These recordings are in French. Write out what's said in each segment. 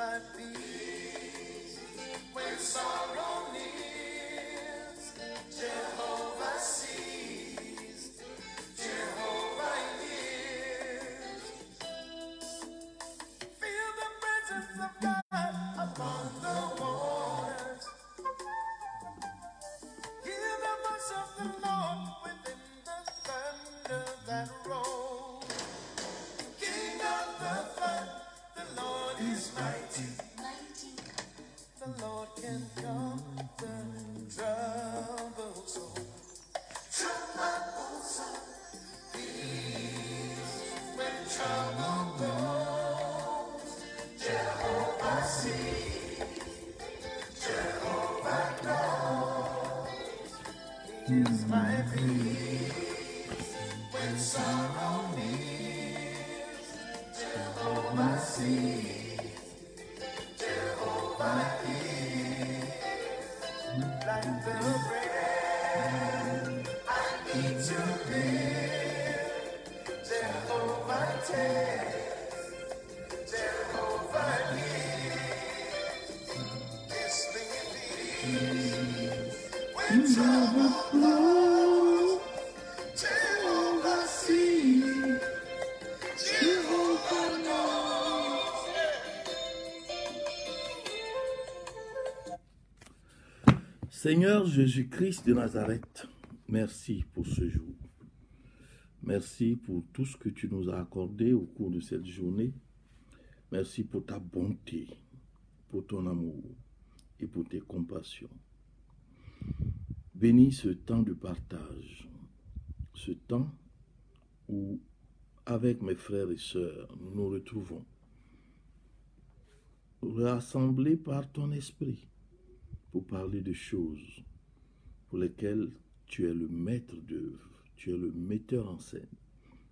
my peace when sorrow nears. Jehovah sees, Jehovah hears. Feel the presence of God upon the waters. Hear the voice of the Lord within the thunder that rolls. King of the flood, the Lord is mighty. The Lord can calm the troubled soul. Troubled soul, peace when trouble goes. Jehovah sees, Jehovah knows. He is my peace when sorrow nears. Jehovah sees, Jehovah hears. Like the bread I need to live. Jehovah takes, Jehovah gives. This thing indeed. When trouble flows, Jehovah sees, Jehovah knows. Seigneur Jésus-Christ de Nazareth, merci pour ce jour. Merci pour tout ce que tu nous as accordé au cours de cette journée. Merci pour ta bonté, pour ton amour et pour tes compassions. Bénis ce temps de partage, ce temps où, avec mes frères et sœurs, nous nous retrouvons, rassemblés par ton esprit, pour parler de choses pour lesquelles tu es le maître d'œuvre, tu es le metteur en scène.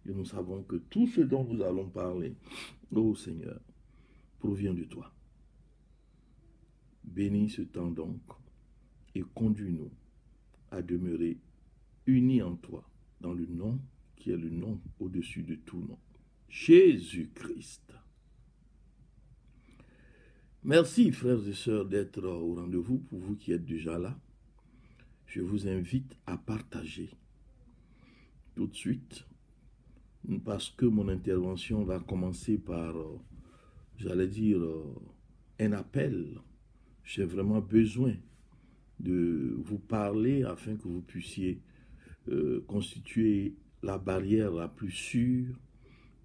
Et nous savons que tout ce dont nous allons parler, ô Seigneur, provient de toi. Bénis ce temps donc et conduis-nous à demeurer unis en toi, dans le nom qui est le nom au-dessus de tout nom, Jésus-Christ. Merci, frères et sœurs, d'être au rendez-vous. Pour vous qui êtes déjà là, je vous invite à partager tout de suite, parce que mon intervention va commencer par, j'allais dire, un appel. J'ai vraiment besoin de vous parler afin que vous puissiez constituer la barrière la plus sûre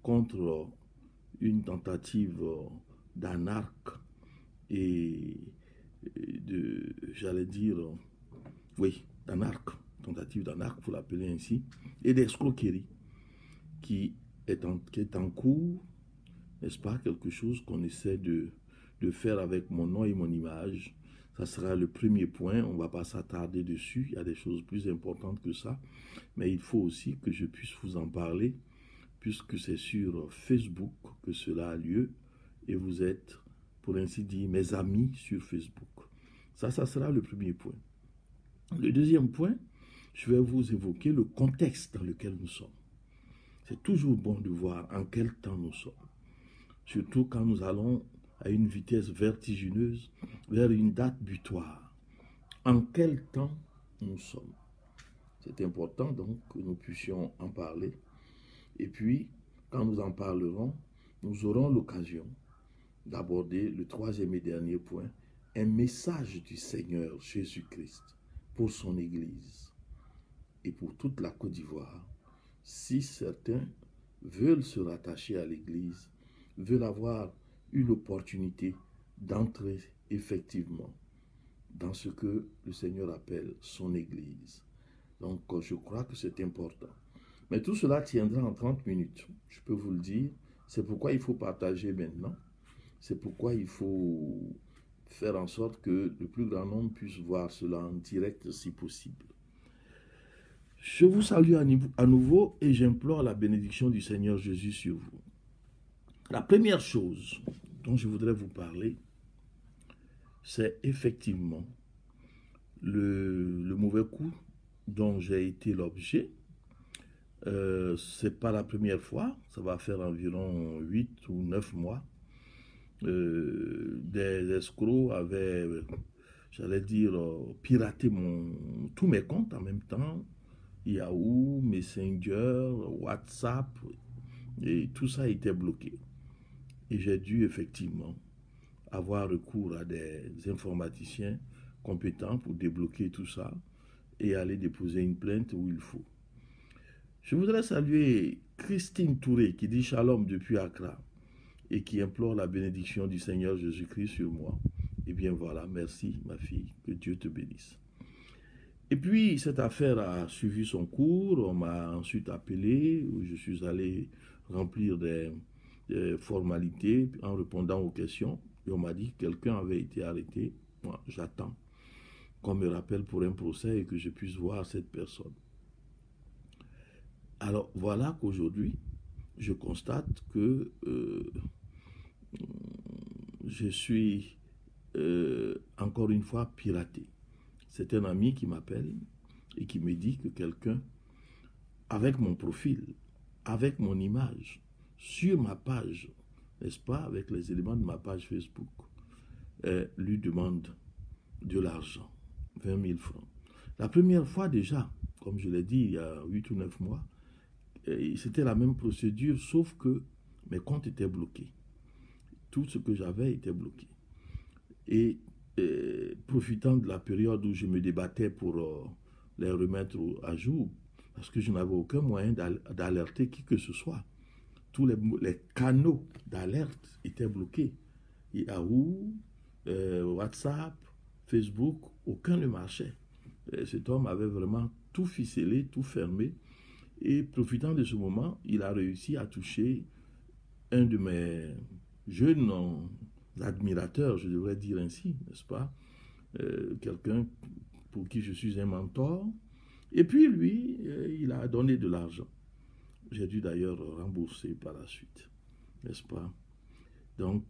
contre une tentative d'anarque et de, j'allais dire, oui, d'anarque, tentative d'anarque, pour l'appeler ainsi, et d'escroquerie qui est en cours, n'est-ce pas, quelque chose qu'on essaie de faire avec mon nom et mon image. Ça sera le premier point, on ne va pas s'attarder dessus, il y a des choses plus importantes que ça, mais il faut aussi que je puisse vous en parler, puisque c'est sur Facebook que cela a lieu, et vous êtes, pour ainsi dire, mes amis sur Facebook. Ça sera le premier point. Le deuxième point, je vais vous évoquer le contexte dans lequel nous sommes. C'est toujours bon de voir en quel temps nous sommes. Surtout quand nous allons à une vitesse vertigineuse vers une date butoir. En quel temps nous sommes? C'est important donc que nous puissions en parler. Et puis, quand nous en parlerons, nous aurons l'occasion d'aborder le troisième et dernier point, un message du Seigneur Jésus-Christ pour son Église et pour toute la Côte d'Ivoire. Si certains veulent se rattacher à l'Église, veulent avoir une opportunité d'entrer effectivement dans ce que le Seigneur appelle son Église. Donc, je crois que c'est important. Mais tout cela tiendra en 30 minutes, je peux vous le dire. C'est pourquoi il faut partager maintenant. C'est pourquoi il faut faire en sorte que le plus grand nombre puisse voir cela en direct si possible. Je vous salue à nouveau et j'implore la bénédiction du Seigneur Jésus sur vous. La première chose dont je voudrais vous parler, c'est effectivement le mauvais coup dont j'ai été l'objet. C'est pas la première fois, ça va faire environ 8 ou 9 mois. des escrocs avaient, j'allais dire, piraté tous mes comptes en même temps. Yahoo, Messenger, WhatsApp, et tout ça était bloqué. Et j'ai dû effectivement avoir recours à des informaticiens compétents pour débloquer tout ça et aller déposer une plainte où il faut. Je voudrais saluer Christine Touré qui dit Shalom depuis Accra et qui implore la bénédiction du Seigneur Jésus-Christ sur moi. Eh bien voilà, merci ma fille, que Dieu te bénisse. Et puis cette affaire a suivi son cours, on m'a ensuite appelé, où je suis allé remplir des formalités en répondant aux questions. Et on m'a dit que quelqu'un avait été arrêté. Moi, j'attends qu'on me rappelle pour un procès et que je puisse voir cette personne. Alors voilà qu'aujourd'hui, je constate que je suis encore une fois piraté. C'est un ami qui m'appelle et qui me dit que quelqu'un, avec mon profil, avec mon image, sur ma page, n'est-ce pas, avec les éléments de ma page Facebook, lui demande de l'argent, 20 000 francs. La première fois déjà, comme je l'ai dit il y a 8 ou 9 mois, c'était la même procédure, sauf que mes comptes étaient bloqués. Tout ce que j'avais était bloqué. Et profitant de la période où je me débattais pour les remettre à jour, parce que je n'avais aucun moyen d'alerter qui que ce soit. Tous les canaux d'alerte étaient bloqués. Yahoo, WhatsApp, Facebook, aucun ne marchait. Cet homme avait vraiment tout ficelé, tout fermé. Et profitant de ce moment, il a réussi à toucher un de mes jeunes admirateurs, je devrais dire ainsi, n'est-ce pas? Quelqu'un pour qui je suis un mentor. Et puis lui, il a donné de l'argent. J'ai dû d'ailleurs rembourser par la suite, n'est-ce pas? Donc,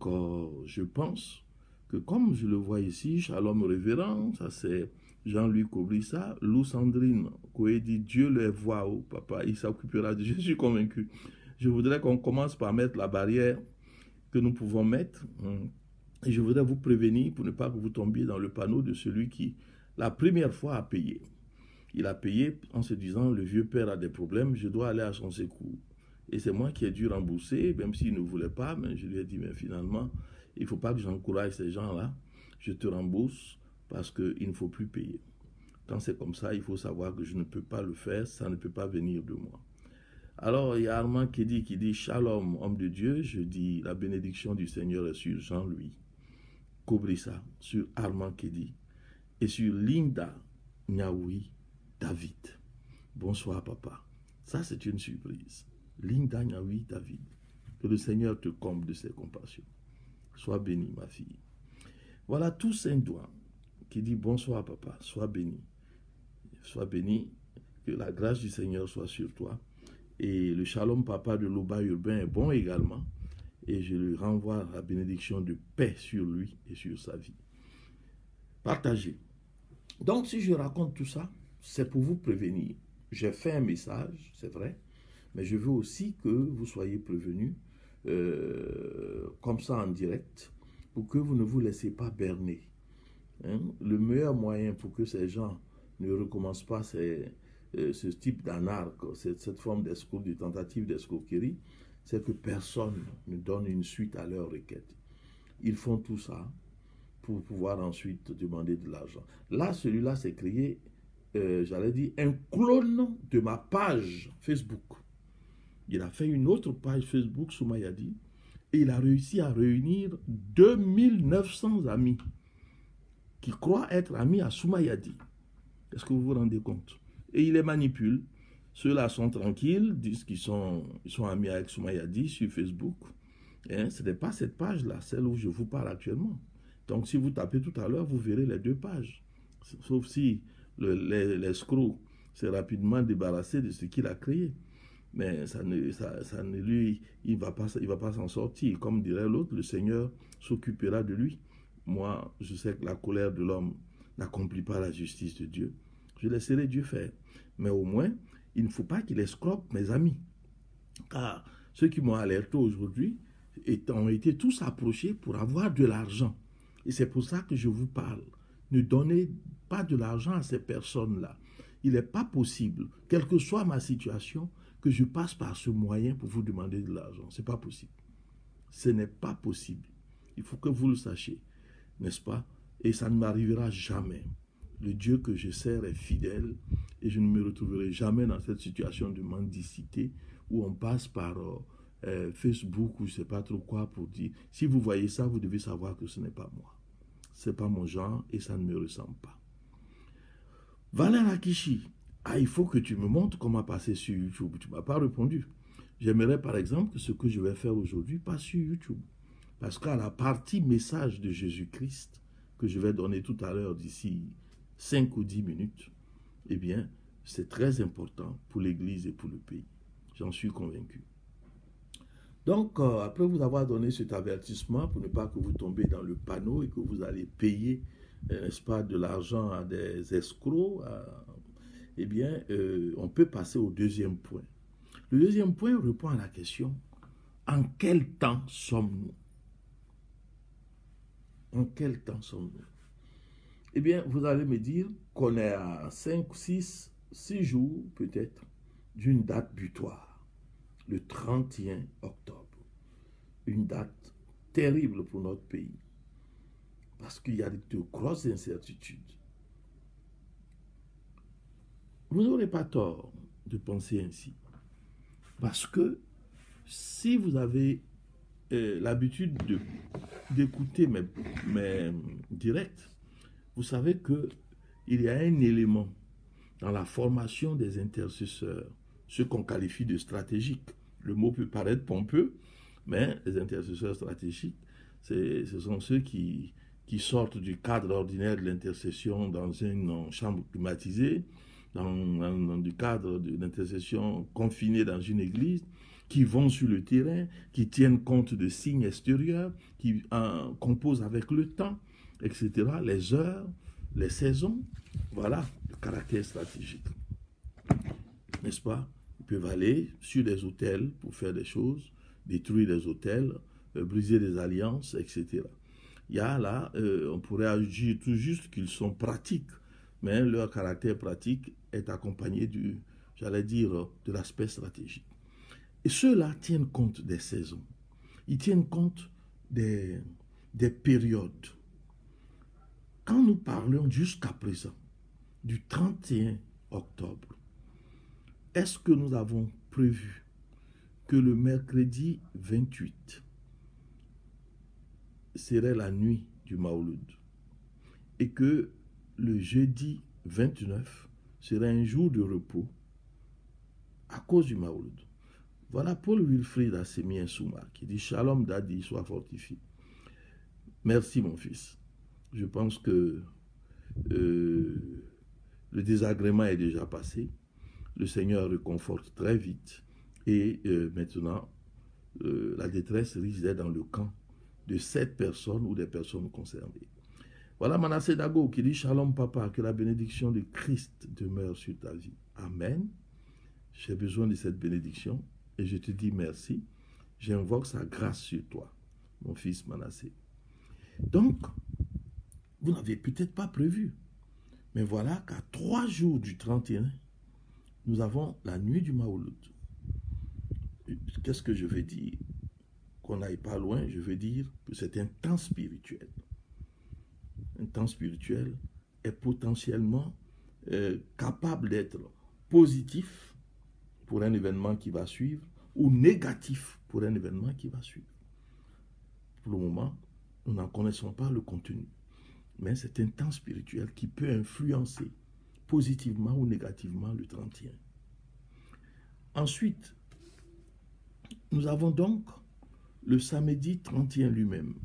je pense que comme je le vois ici, Shalom révérend, ça c'est Jean-Louis Kobrissa, Lou Sandrine Koué dit Dieu le voit, oh, papa, il s'occupera de. Je suis convaincu. Je voudrais qu'on commence par mettre la barrière que nous pouvons mettre. Et je voudrais vous prévenir pour ne pas que vous tombiez dans le panneau de celui qui, la première fois, a payé. Il a payé en se disant, le vieux père a des problèmes, je dois aller à son secours. Et c'est moi qui ai dû rembourser, même s'il ne voulait pas, mais je lui ai dit, mais finalement, il ne faut pas que j'encourage ces gens-là. Je te rembourse parce qu'il ne faut plus payer. Quand c'est comme ça, il faut savoir que je ne peux pas le faire, ça ne peut pas venir de moi. Alors, il y a Armand qui dit, Shalom, homme de Dieu, je dis, la bénédiction du Seigneur est sur Jean-Louis Kobrissa, sur Armand Kedi et sur Linda Nyaoui David. Bonsoir, papa. Ça, c'est une surprise. Linda Nyaoui David. Que le Seigneur te comble de ses compassions. Sois béni, ma fille. Voilà tout Saint-Douan qui dit bonsoir, papa. Sois béni. Sois béni. Que la grâce du Seigneur soit sur toi. Et le shalom, papa de l'Oba urbain est bon également. Et je lui renvoie la bénédiction de paix sur lui et sur sa vie. Partagez. Donc, si je raconte tout ça, c'est pour vous prévenir. J'ai fait un message, c'est vrai, mais je veux aussi que vous soyez prévenus, comme ça en direct, pour que vous ne vous laissez pas berner. Hein? Le meilleur moyen pour que ces gens ne recommencent pas ce type d'anarque, cette forme d'escroc, de tentative d'escroquerie, c'est que personne ne donne une suite à leur requête. Ils font tout ça pour pouvoir ensuite demander de l'argent. Là, celui-là s'est créé, j'allais dire, un clone de ma page Facebook. Il a fait une autre page Facebook, Soumayadi, et il a réussi à réunir 2900 amis qui croient être amis à Soumayadi. Est-ce que vous vous rendez compte? Et il les manipule. Ceux-là sont tranquilles, disent qu'ils sont amis avec Soumayadi sur Facebook. Hein, ce n'est pas cette page-là, celle où je vous parle actuellement. Donc, si vous tapez tout à l'heure, vous verrez les deux pages. Sauf si l'escroc s'est rapidement débarrassé de ce qu'il a créé. Mais il va pas s'en sortir. Comme dirait l'autre, le Seigneur s'occupera de lui. Moi, je sais que la colère de l'homme n'accomplit pas la justice de Dieu. Je laisserai Dieu faire. Mais au moins, il ne faut pas qu'il escroque mes amis. Car ceux qui m'ont alerté aujourd'hui ont été tous approchés pour avoir de l'argent. Et c'est pour ça que je vous parle. Ne donnez pas de l'argent à ces personnes-là. Il n'est pas possible, quelle que soit ma situation, que je passe par ce moyen pour vous demander de l'argent. Ce n'est pas possible. Ce n'est pas possible. Il faut que vous le sachiez, n'est-ce pas? Et ça ne m'arrivera jamais. Le Dieu que je sers est fidèle et je ne me retrouverai jamais dans cette situation de mendicité où on passe par Facebook ou je ne sais pas trop quoi pour dire, si vous voyez ça, vous devez savoir que ce n'est pas moi. Ce n'est pas mon genre et ça ne me ressemble pas. Valère Akishi, il faut que tu me montres comment passer sur YouTube. Tu ne m'as pas répondu. J'aimerais par exemple que ce que je vais faire aujourd'hui passe sur YouTube. Parce qu'à la partie message de Jésus-Christ, que je vais donner tout à l'heure d'ici 5 ou 10 minutes, eh bien, c'est très important pour l'Église et pour le pays. J'en suis convaincu. Donc, après vous avoir donné cet avertissement, pour ne pas que vous tombiez dans le panneau et que vous allez payer, n'est-ce pas, de l'argent à des escrocs, eh bien, on peut passer au deuxième point. Le deuxième point répond à la question, en quel temps sommes-nous? En quel temps sommes-nous? Eh bien, vous allez me dire qu'on est à 5, 6 jours peut-être d'une date butoir, le 31 octobre. Une date terrible pour notre pays, parce qu'il y a de grosses incertitudes. Vous n'aurez pas tort de penser ainsi, parce que si vous avez l'habitude d'écouter mes directs, vous savez qu'il y a un élément dans la formation des intercesseurs, ce qu'on qualifie de stratégique. Le mot peut paraître pompeux, mais les intercesseurs stratégiques, ce sont ceux qui sortent du cadre ordinaire de l'intercession dans une chambre climatisée, dans du cadre de l'intercession confinée dans une église, qui vont sur le terrain, qui tiennent compte de signes extérieurs, qui composent avec le temps, etc., les heures, les saisons. Voilà le caractère stratégique. N'est-ce pas? Ils peuvent aller sur des hôtels pour faire des choses, détruire des hôtels, briser des alliances, etc. Il y a là, on pourrait agir tout juste qu'ils sont pratiques, mais leur caractère pratique est accompagné j'allais dire, de l'aspect stratégique. Et ceux-là tiennent compte des saisons. Ils tiennent compte des périodes. Quand nous parlons jusqu'à présent du 31 octobre, est-ce que nous avons prévu que le mercredi 28 serait la nuit du Maouloud et que le jeudi 29 serait un jour de repos à cause du Maouloud? Voilà Paul Wilfrid Assemien Souma qui dit « Shalom Dadi, sois fortifié ». Merci mon fils. Je pense que le désagrément est déjà passé. Le Seigneur réconforte très vite. Et maintenant, la détresse risque d'être dans le camp de cette personne ou des personnes concernées. Voilà Manassé Dago qui dit « Shalom papa, que la bénédiction de Christ demeure sur ta vie. Amen. J'ai besoin de cette bénédiction. Et je te dis merci. J'invoque sa grâce sur toi, mon fils Manassé. » Donc, vous n'avez peut-être pas prévu. Mais voilà qu'à 3 jours du 31, nous avons la nuit du Maouloud. Qu'est-ce que je veux dire? Qu'on n'aille pas loin, je veux dire que c'est un temps spirituel. Un temps spirituel est potentiellement capable d'être positif pour un événement qui va suivre ou négatif pour un événement qui va suivre. Pour le moment, nous n'en connaissons pas le contenu. Mais c'est un temps spirituel qui peut influencer positivement ou négativement le 31. Ensuite, nous avons donc le samedi 31 lui-même.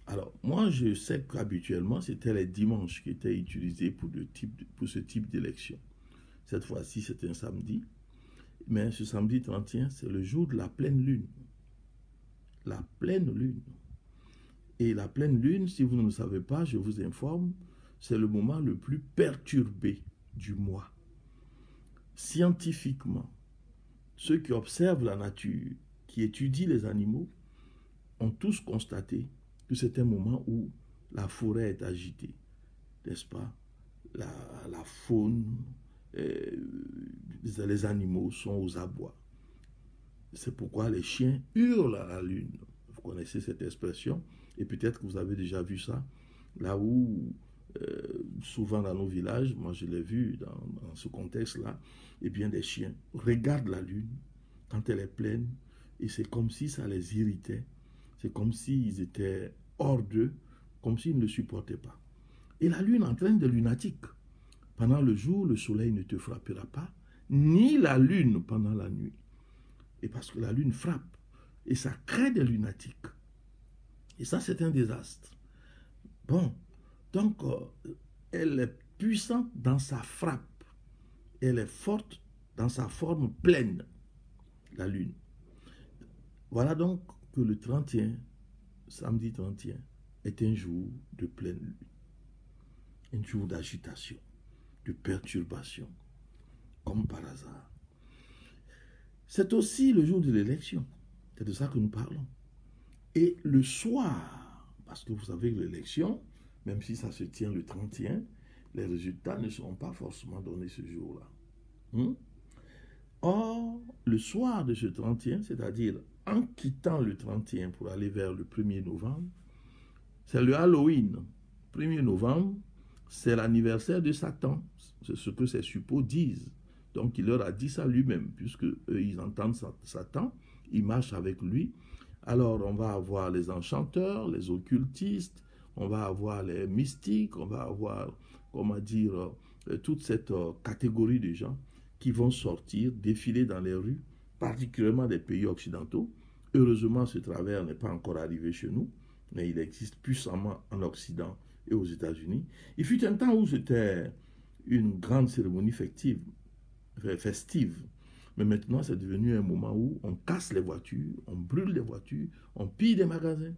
Alors, moi, je sais qu'habituellement, c'était les dimanches qui étaient utilisés pour ce type d'élection. Cette fois-ci, c'est un samedi. Mais ce samedi 31, c'est le jour de la pleine lune. La pleine lune. Et la pleine lune, si vous ne le savez pas, je vous informe, c'est le moment le plus perturbé du mois. Scientifiquement, ceux qui observent la nature, qui étudient les animaux, ont tous constaté que c'est un moment où la forêt est agitée, n'est-ce pas? La faune, les animaux sont aux abois. C'est pourquoi les chiens hurlent à la lune. Vous connaissez cette expression, et peut-être que vous avez déjà vu ça, là où, souvent dans nos villages, moi je l'ai vu dans ce contexte-là, eh bien des chiens regardent la lune quand elle est pleine, et c'est comme si ça les irritait, c'est comme s'ils étaient hors d'eux, comme s'ils ne le supportaient pas. Et la lune entraîne des lunatiques. Pendant le jour, le soleil ne te frappera pas, ni la lune pendant la nuit. Et parce que la lune frappe, et ça crée des lunatiques. Et ça, c'est un désastre. Bon, donc, elle est puissante dans sa frappe. Elle est forte dans sa forme pleine, la lune. Voilà donc que le 31, samedi 31, est un jour de pleine lune. Un jour d'agitation, de perturbation, comme par hasard. C'est aussi le jour de l'élection. C'est de ça que nous parlons. Et le soir, parce que vous savez que l'élection, même si ça se tient le 31, les résultats ne seront pas forcément donnés ce jour-là. Or, le soir de ce 31, c'est-à-dire en quittant le 31 pour aller vers le 1er novembre, c'est le Halloween. 1er novembre, c'est l'anniversaire de Satan. C'est ce que ces suppôts disent. Donc, il leur a dit ça lui-même, puisque eux, ils entendent Satan, ils marchent avec lui. Alors, on va avoir les enchanteurs, les occultistes, on va avoir les mystiques, on va avoir, comment dire, toute cette catégorie de gens qui vont sortir, défiler dans les rues, particulièrement des pays occidentaux. Heureusement, ce travers n'est pas encore arrivé chez nous, mais il existe puissamment en Occident et aux États-Unis. Il fut un temps où c'était une grande cérémonie festive. Mais maintenant, c'est devenu un moment où on casse les voitures, on brûle les voitures, on pille des magasins.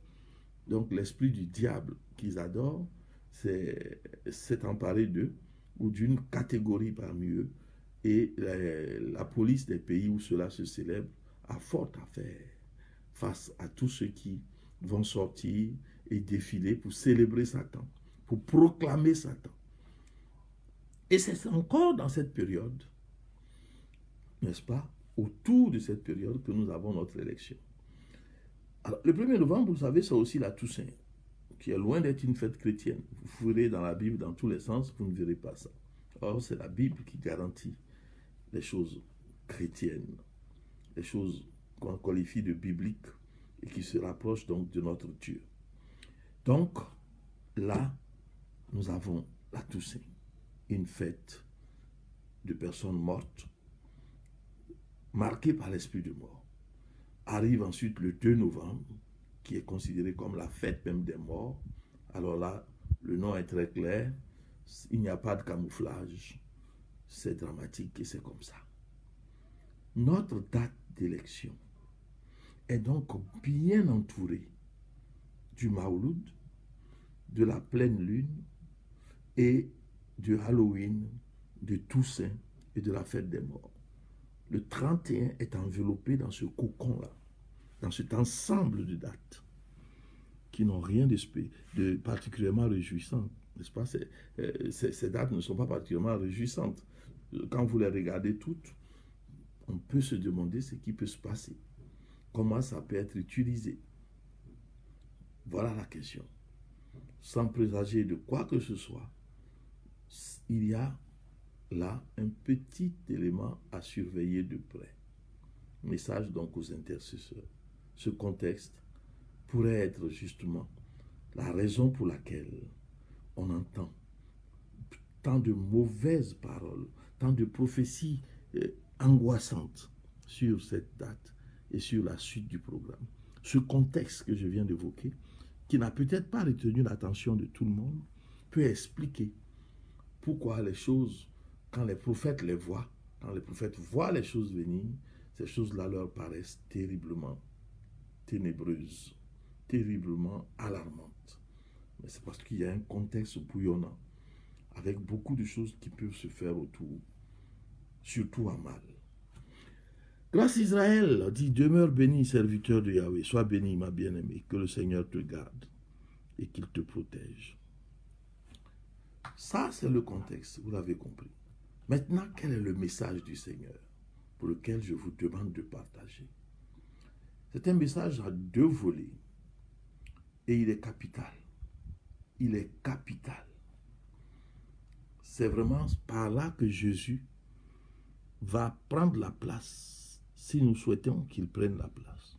Donc, l'esprit du diable qu'ils adorent, c'est emparé d'eux ou d'une catégorie parmi eux. Et la police des pays où cela se célèbre a fort à faire face à tous ceux qui vont sortir et défiler pour célébrer Satan, pour proclamer Satan. Et c'est encore dans cette période, n'est-ce pas, autour de cette période que nous avons notre élection. Alors, le 1er novembre, vous savez, c'est aussi la Toussaint, qui est loin d'être une fête chrétienne. Vous fouillerez dans la Bible dans tous les sens, vous ne verrez pas ça. Or, c'est la Bible qui garantit les choses chrétiennes, les choses qu'on qualifie de bibliques et qui se rapprochent donc de notre Dieu. Donc, là, nous avons la Toussaint, une fête de personnes mortes, marquée par l'esprit de mort. Arrive ensuite le 2 novembre, qui est considéré comme la fête même des morts. Alors là, le nom est très clair, il n'y a pas de camouflage, c'est dramatique et c'est comme ça. Notre date d'élection est donc bien entourée du Mawlud, de la pleine lune et du Halloween, de Toussaint et de la fête des morts. Le 31 est enveloppé dans ce cocon-là, dans cet ensemble de dates qui n'ont rien de particulièrement réjouissant, n'est-ce pas? Ces dates ne sont pas particulièrement réjouissantes. Quand vous les regardez toutes, on peut se demander ce qui peut se passer, comment ça peut être utilisé. Voilà la question. Sans présager de quoi que ce soit, il y a là un petit élément à surveiller de près. Message donc aux intercesseurs. Ce contexte pourrait être justement la raison pour laquelle on entend tant de mauvaises paroles, tant de prophéties angoissantes sur cette date et sur la suite du programme. Ce contexte que je viens d'évoquer, qui n'a peut-être pas retenu l'attention de tout le monde, peut expliquer pourquoi les choses, quand les prophètes les voient, quand les prophètes voient les choses venir, ces choses-là leur paraissent terriblement ténébreuses, terriblement alarmantes. Mais c'est parce qu'il y a un contexte bouillonnant, avec beaucoup de choses qui peuvent se faire autour, surtout en mal. Grâce Israël, dit, demeure béni, serviteur de Yahweh, sois béni, ma bien-aimée, que le Seigneur te garde et qu'il te protège. Ça, c'est le contexte, vous l'avez compris. Maintenant, quel est le message du Seigneur pour lequel je vous demande de partager? C'est un message à deux volets et il est capital. Il est capital. C'est vraiment par là que Jésus va prendre la place si nous souhaitons qu'il prenne la place.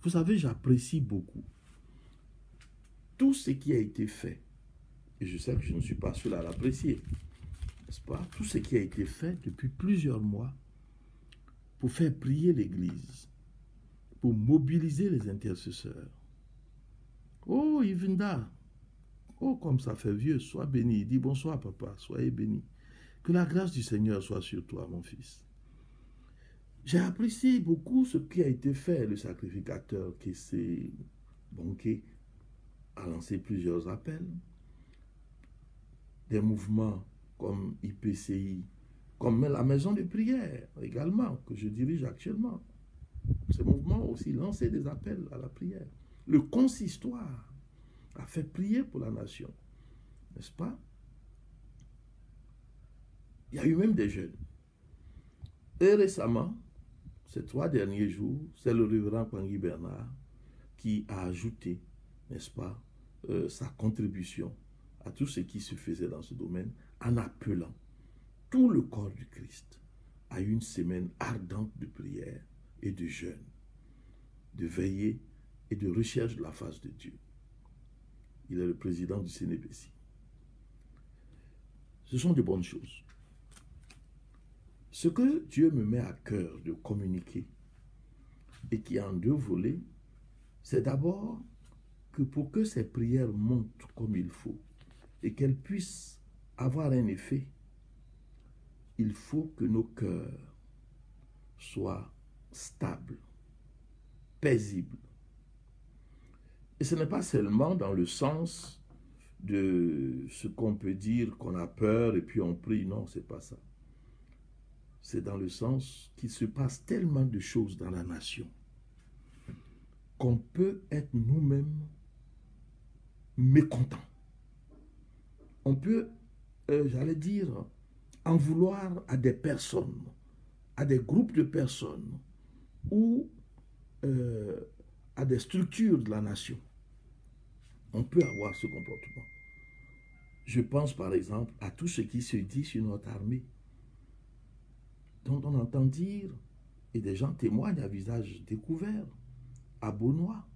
Vous savez, j'apprécie beaucoup tout ce qui a été fait. Et je sais que je ne suis pas seul à l'apprécier, n'est-ce pas? Tout ce qui a été fait depuis plusieurs mois pour faire prier l'Église, pour mobiliser les intercesseurs. Oh, Yvinda, oh, comme ça fait vieux, sois béni. Il dit bonsoir, papa, soyez béni. Que la grâce du Seigneur soit sur toi, mon fils. J'ai apprécié beaucoup ce qui a été fait, le sacrificateur qui s'est banqué, a lancé plusieurs appels. Des mouvements comme IPCI, comme la maison de prière également, que je dirige actuellement. Ces mouvements ont aussi lancé des appels à la prière. Le consistoire a fait prier pour la nation, n'est-ce pas? Il y a eu même des jeunes. Et récemment, ces 3 derniers jours, c'est le révérend Pangui Bernard qui a ajouté, n'est-ce pas, sa contribution à tout ce qui se faisait dans ce domaine en appelant tout le corps du Christ à une semaine ardente de prière et de jeûne, de veillée et de recherche de la face de Dieu. Il est le président du CNBC. Ce sont de bonnes choses. Ce que Dieu me met à cœur de communiquer et qui a en 2 volets, c'est d'abord que pour que ces prières montent comme il faut et qu'elles puissent avoir un effet, il faut que nos cœurs soient stables, paisibles. Et ce n'est pas seulement dans le sens de ce qu'on peut dire qu'on a peur et puis on prie. Non, c'est pas ça. C'est dans le sens qu'il se passe tellement de choses dans la nation qu'on peut être nous-mêmes mécontents. On peut, j'allais dire, en vouloir à des personnes, à des groupes de personnes ou à des structures de la nation. On peut avoir ce comportement. Je pense par exemple à tout ce qui se dit sur notre armée, dont on entend dire, et des gens témoignent à visage découvert, à Beaunois,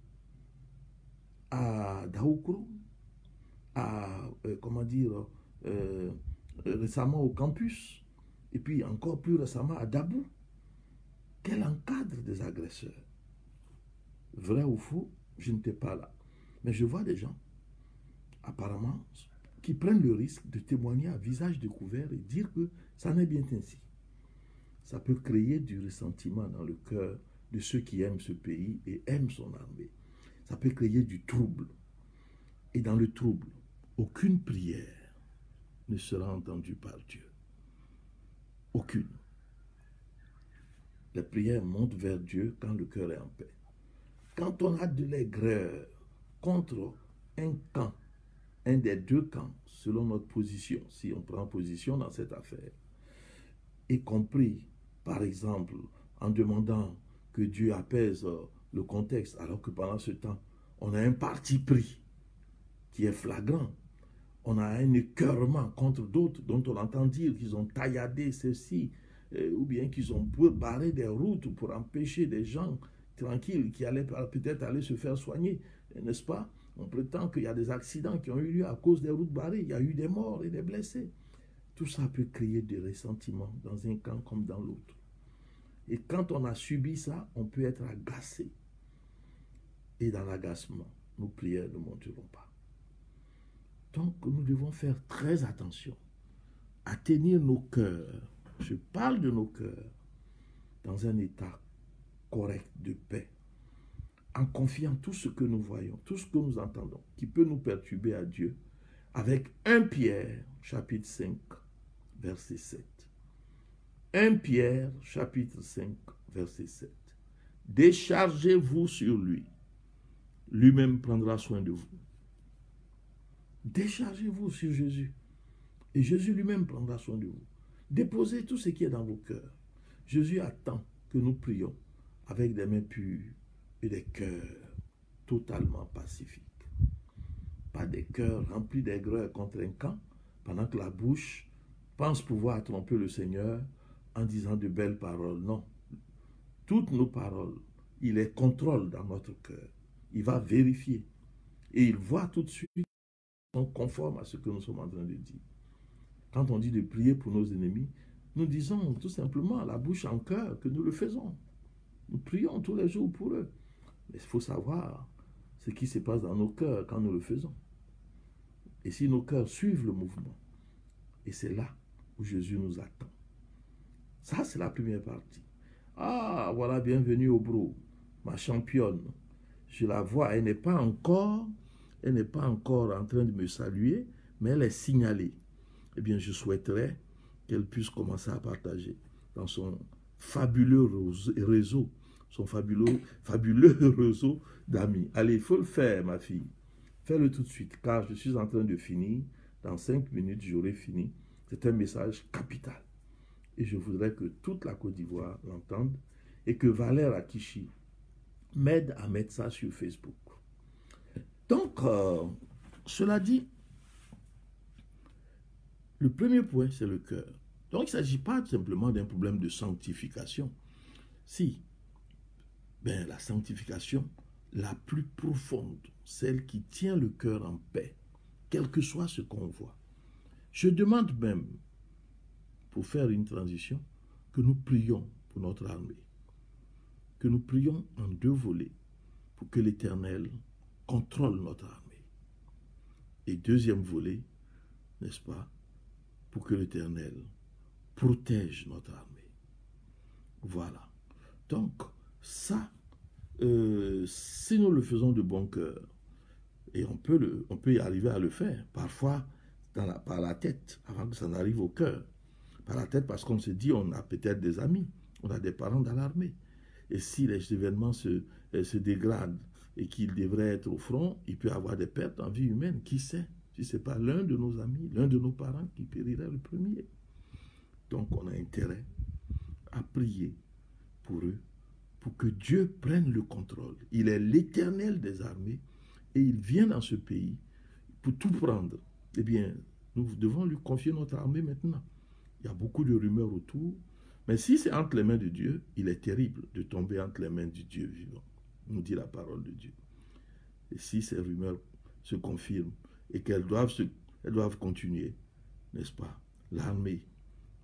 à Daoukro, à, récemment au campus, et puis encore plus récemment à Dabou, qu'elle encadre des agresseurs. Vrai ou faux, je n'étais pas là. Mais je vois des gens, apparemment, qui prennent le risque de témoigner à visage découvert et dire que ça n'est bien ainsi. Ça peut créer du ressentiment dans le cœur de ceux qui aiment ce pays et aiment son armée. Ça peut créer du trouble. Et dans le trouble, aucune prière ne sera entendue par Dieu. Aucune. Les prières montent vers Dieu quand le cœur est en paix. Quand on a de l'aigreur contre un camp, un des 2 camps, selon notre position, si on prend position dans cette affaire, y compris, par exemple, en demandant que Dieu apaise le contexte, alors que pendant ce temps, on a un parti pris qui est flagrant. On a un écœurement contre d'autres dont on entend dire qu'ils ont tailladé ceci, ou bien qu'ils ont barré des routes pour empêcher des gens tranquilles qui allaient peut-être aller se faire soigner, n'est-ce pas? On prétend qu'il y a des accidents qui ont eu lieu à cause des routes barrées, il y a eu des morts et des blessés. Tout ça peut créer des ressentiments dans un camp comme dans l'autre. Et quand on a subi ça, on peut être agacé. Et dans l'agacement, nos prières ne monteront pas. Donc nous devons faire très attention à tenir nos cœurs, je parle de nos cœurs, dans un état correct de paix, en confiant tout ce que nous voyons, tout ce que nous entendons, qui peut nous perturber à Dieu, avec 1 Pierre, chapitre 5, verset 7. 1 Pierre, chapitre 5, verset 7. Déchargez-vous sur lui. Lui-même prendra soin de vous. Déchargez-vous sur Jésus. Et Jésus lui-même prendra soin de vous. Déposez tout ce qui est dans vos cœurs. Jésus attend que nous prions avec des mains pures et des cœurs totalement pacifiques. Pas des cœurs remplis d'aigreur contre un camp, pendant que la bouche pense pouvoir tromper le Seigneur en disant de belles paroles. Non. Toutes nos paroles, il les contrôle dans notre cœur. Il va vérifier. Et il voit tout de suite qu'ils sont conformes à ce que nous sommes en train de dire. Quand on dit de prier pour nos ennemis, nous disons tout simplement à la bouche en cœur que nous le faisons. Nous prions tous les jours pour eux. Mais il faut savoir ce qui se passe dans nos cœurs quand nous le faisons. Et si nos cœurs suivent le mouvement, et c'est là où Jésus nous attend. Ça, c'est la première partie. Ah, voilà, bienvenue au bro, ma championne. Je la vois, elle n'est pas encore en train de me saluer, mais elle est signalée. Eh bien, je souhaiterais qu'elle puisse commencer à partager dans son fabuleux réseau, son fabuleux réseau d'amis. Allez, il faut le faire, ma fille. Fais-le tout de suite, car je suis en train de finir. Dans 5 minutes, j'aurai fini. C'est un message capital. Et je voudrais que toute la Côte d'Ivoire l'entende et que Valère Akishi m'aide à mettre ça sur Facebook. Donc, cela dit, le premier point, c'est le cœur. Donc, il ne s'agit pas simplement d'un problème de sanctification. Si, ben, la sanctification la plus profonde, celle qui tient le cœur en paix, quel que soit ce qu'on voit. Je demande même, pour faire une transition, que nous prions pour notre armée. Que nous prions en 2 volets pour que l'Éternel contrôle notre armée. Et 2e volet, n'est-ce pas, pour que l'Éternel protège notre armée. Voilà. Donc, ça, si nous le faisons de bon cœur, et on peut y arriver à le faire, parfois par la tête, avant que ça n'arrive au cœur. Par la tête, parce qu'on se dit, on a peut-être des amis, on a des parents dans l'armée. Et si les événements se dégradent et qu'ils devraient être au front, il peut y avoir des pertes en vie humaine. Qui sait? Si ce n'est pas l'un de nos amis, l'un de nos parents qui périrait le premier. Donc on a intérêt à prier pour eux, pour que Dieu prenne le contrôle. Il est l'Éternel des armées et il vient dans ce pays pour tout prendre. Eh bien, nous devons lui confier notre armée maintenant. Il y a beaucoup de rumeurs autour, mais si c'est entre les mains de Dieu, il est terrible de tomber entre les mains du Dieu vivant, nous dit la parole de Dieu. Et si ces rumeurs se confirment et qu'elles doivent continuer, n'est-ce pas, l'armée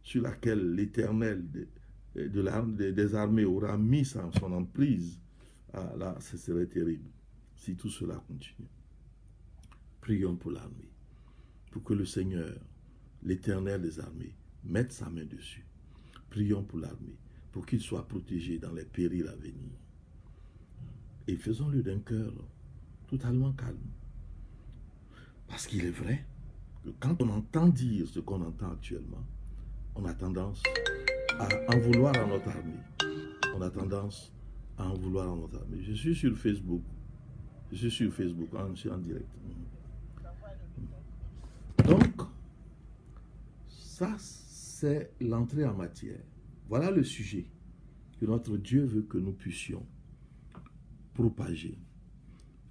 sur laquelle l'Éternel des armées aura mis son emprise, ah, là, ce serait terrible si tout cela continue. Prions pour l'armée, pour que le Seigneur, l'Éternel des armées, mette sa main dessus. Prions pour l'armée, pour qu'il soit protégé dans les périls à venir. Et faisons-le d'un cœur totalement calme. Parce qu'il est vrai que quand on entend dire ce qu'on entend actuellement, on a tendance à en vouloir à notre armée. On a tendance à en vouloir à notre armée. Je suis sur Facebook. Je suis en direct. Donc, ça, c'est l'entrée en matière. Voilà le sujet que notre Dieu veut que nous puissions propager.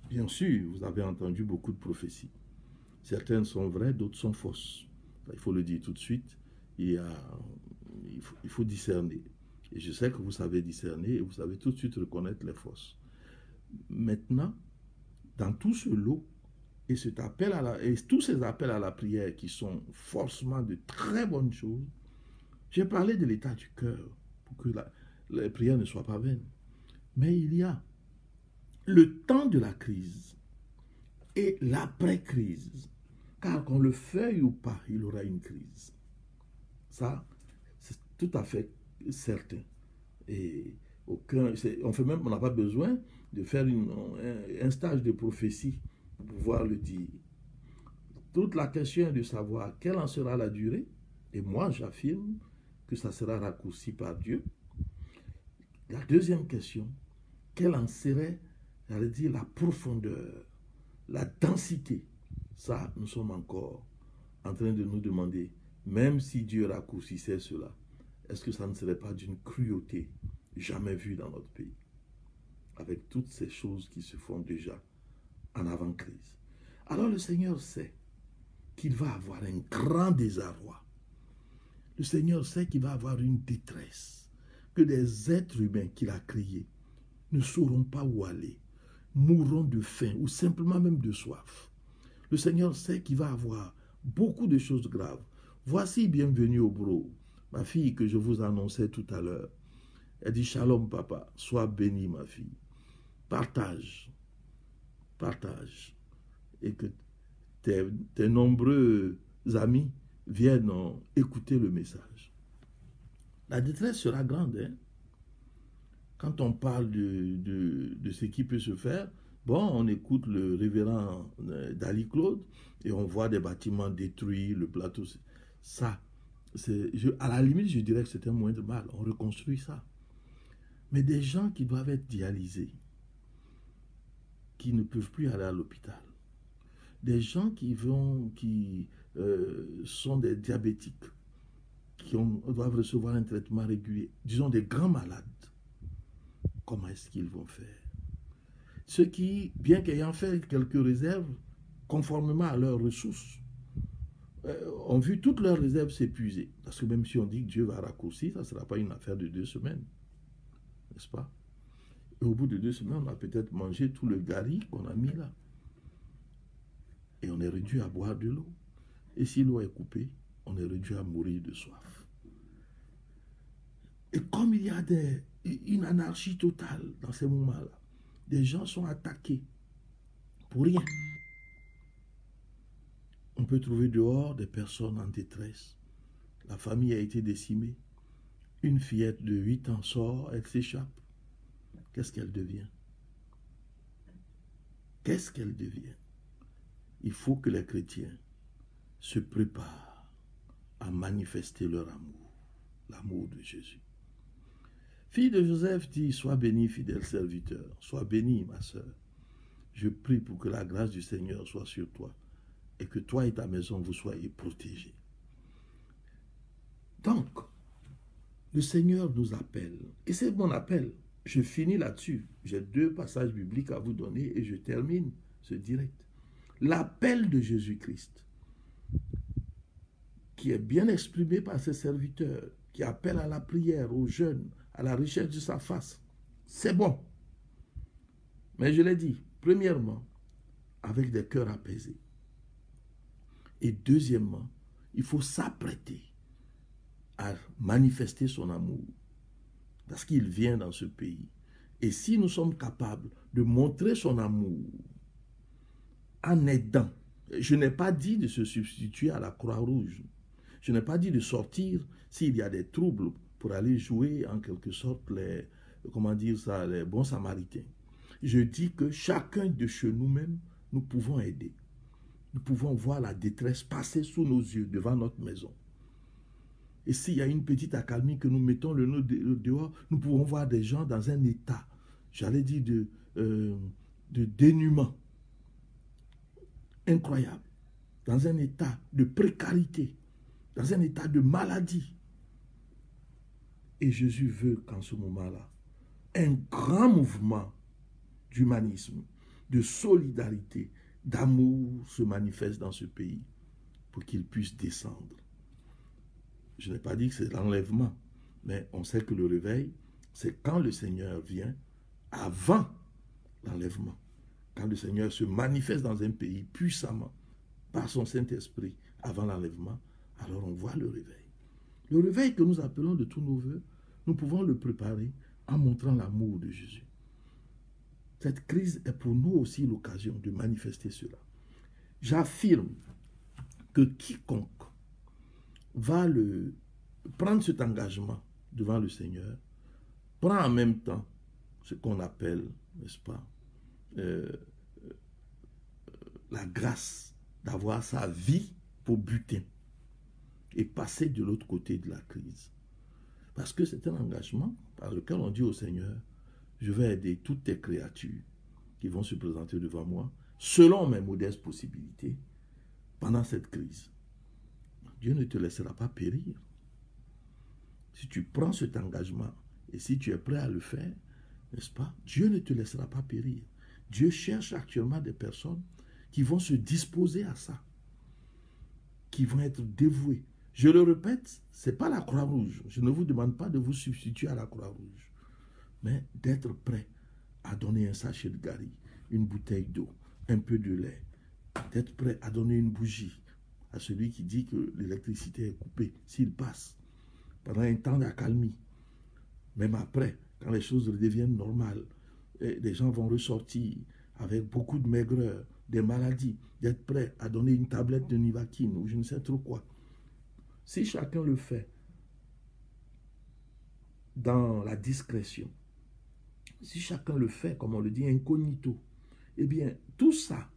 Bien sûr, vous avez entendu beaucoup de prophéties. Certaines sont vraies, d'autres sont fausses. Il faut le dire tout de suite. Il faut discerner. Et je sais que vous savez discerner et vous savez tout de suite reconnaître les fausses. Maintenant, dans tout ce lot, et tous ces appels à la prière qui sont forcément de très bonnes choses, j'ai parlé de l'état du cœur pour que les prières ne soient pas vaines. Mais il y a le temps de la crise et l'après-crise. Car qu'on le veuille ou pas, il y aura une crise. Ça, c'est tout à fait certain. Et on n'a pas besoin de faire un stage de prophétie pour pouvoir le dire. Toute la question est de savoir quelle en sera la durée. Et moi, j'affirme que ça sera raccourci par Dieu. La deuxième question, quelle en serait, j'allais dire, la profondeur, la densité. Ça, nous sommes encore en train de nous demander, même si Dieu raccourcissait cela, est-ce que ça ne serait pas d'une cruauté jamais vue dans notre pays, avec toutes ces choses qui se font déjà en avant-crise. Alors le Seigneur sait qu'il va avoir un grand désarroi. Le Seigneur sait qu'il va avoir une détresse, que des êtres humains qu'il a créés ne sauront pas où aller, mourront de faim ou simplement même de soif. Le Seigneur sait qu'il va avoir beaucoup de choses graves. Voici bienvenue au bureau, ma fille que je vous annonçais tout à l'heure. Elle dit, shalom papa, sois bénie ma fille. Partage, partage. Et que tes nombreux amis viennent écouter le message. La détresse sera grande. Hein? Quand on parle de ce qui peut se faire, bon, on écoute le révérend Dali Claude et on voit des bâtiments détruits, le plateau. Ça, à la limite, je dirais que c'est un moindre mal. On reconstruit ça. Mais des gens qui doivent être dialysés, qui ne peuvent plus aller à l'hôpital, des gens qui sont des diabétiques, qui doivent recevoir un traitement régulier, disons des grands malades, comment est-ce qu'ils vont faire? Ceux qui, bien qu'ayant fait quelques réserves, conformément à leurs ressources, ont vu toutes leurs réserves s'épuiser. Parce que même si on dit que Dieu va raccourcir, ça ne sera pas une affaire de 2 semaines. N'est-ce pas? Et au bout de 2 semaines, on a peut-être mangé tout le gari qu'on a mis là. Et on est réduit à boire de l'eau. Et si l'eau est coupée, on est réduit à mourir de soif. Et comme il y a une anarchie totale dans ces moments-là, des gens sont attaqués pour rien. On peut trouver dehors des personnes en détresse. La famille a été décimée. Une fillette de 8 ans sort, elle s'échappe. Qu'est-ce qu'elle devient? Qu'est-ce qu'elle devient? Il faut que les chrétiens se préparent à manifester leur amour, l'amour de Jésus. Fille de Joseph dit, sois bénie, fidèle serviteur, sois bénie, ma sœur. Je prie pour que la grâce du Seigneur soit sur toi et que toi et ta maison vous soyez protégés. Donc, le Seigneur nous appelle, et c'est mon appel. Je finis là-dessus. J'ai 2 passages bibliques à vous donner et je termine ce direct. L'appel de Jésus-Christ, qui est bien exprimé par ses serviteurs, qui appelle à la prière, au jeûne, à la recherche de sa face, c'est bon. Mais je l'ai dit, premièrement, avec des cœurs apaisés. Et deuxièmement, il faut s'apprêter à manifester son amour, parce qu'il vient dans ce pays. Et si nous sommes capables de montrer son amour en aidant, je n'ai pas dit de se substituer à la Croix-Rouge, je n'ai pas dit de sortir s'il y a des troubles pour aller jouer en quelque sorte les bons samaritains. Je dis que chacun de chez nous-mêmes, nous pouvons aider. Nous pouvons voir la détresse passer sous nos yeux devant notre maison. Et s'il y a une petite accalmie que nous mettons le nez dehors, nous pouvons voir des gens dans un état, j'allais dire, de dénuement incroyable, dans un état de précarité, dans un état de maladie. Et Jésus veut qu'en ce moment-là, un grand mouvement d'humanisme, de solidarité, d'amour se manifeste dans ce pays pour qu'il puisse descendre. Je n'ai pas dit que c'est l'enlèvement, mais on sait que le réveil, c'est quand le Seigneur vient avant l'enlèvement. Quand le Seigneur se manifeste dans un pays puissamment par son Saint-Esprit avant l'enlèvement, alors on voit le réveil. Le réveil que nous appelons de tous nos voeux, nous pouvons le préparer en montrant l'amour de Jésus. Cette crise est pour nous aussi l'occasion de manifester cela. J'affirme que quiconque va prendre cet engagement devant le Seigneur, prend en même temps ce qu'on appelle, n'est-ce pas, la grâce d'avoir sa vie pour butin et passer de l'autre côté de la crise. Parce que c'est un engagement par lequel on dit au Seigneur, je vais aider toutes tes créatures qui vont se présenter devant moi, selon mes modestes possibilités, pendant cette crise, Dieu ne te laissera pas périr. Si tu prends cet engagement et si tu es prêt à le faire, n'est-ce pas? Dieu ne te laissera pas périr. Dieu cherche actuellement des personnes qui vont se disposer à ça, qui vont être dévouées. Je le répète, ce n'est pas la Croix-Rouge. Je ne vous demande pas de vous substituer à la Croix-Rouge, mais d'être prêt à donner un sachet de gari, une bouteille d'eau, un peu de lait, d'être prêt à donner une bougie à celui qui dit que l'électricité est coupée, s'il passe, pendant un temps d'accalmie. Même après, quand les choses redeviennent normales, les gens vont ressortir avec beaucoup de maigreur, des maladies, d'être prêt à donner une tablette de Nivaquine ou je ne sais trop quoi. Si chacun le fait dans la discrétion, si chacun le fait, comme on le dit, incognito, eh bien, tout ça,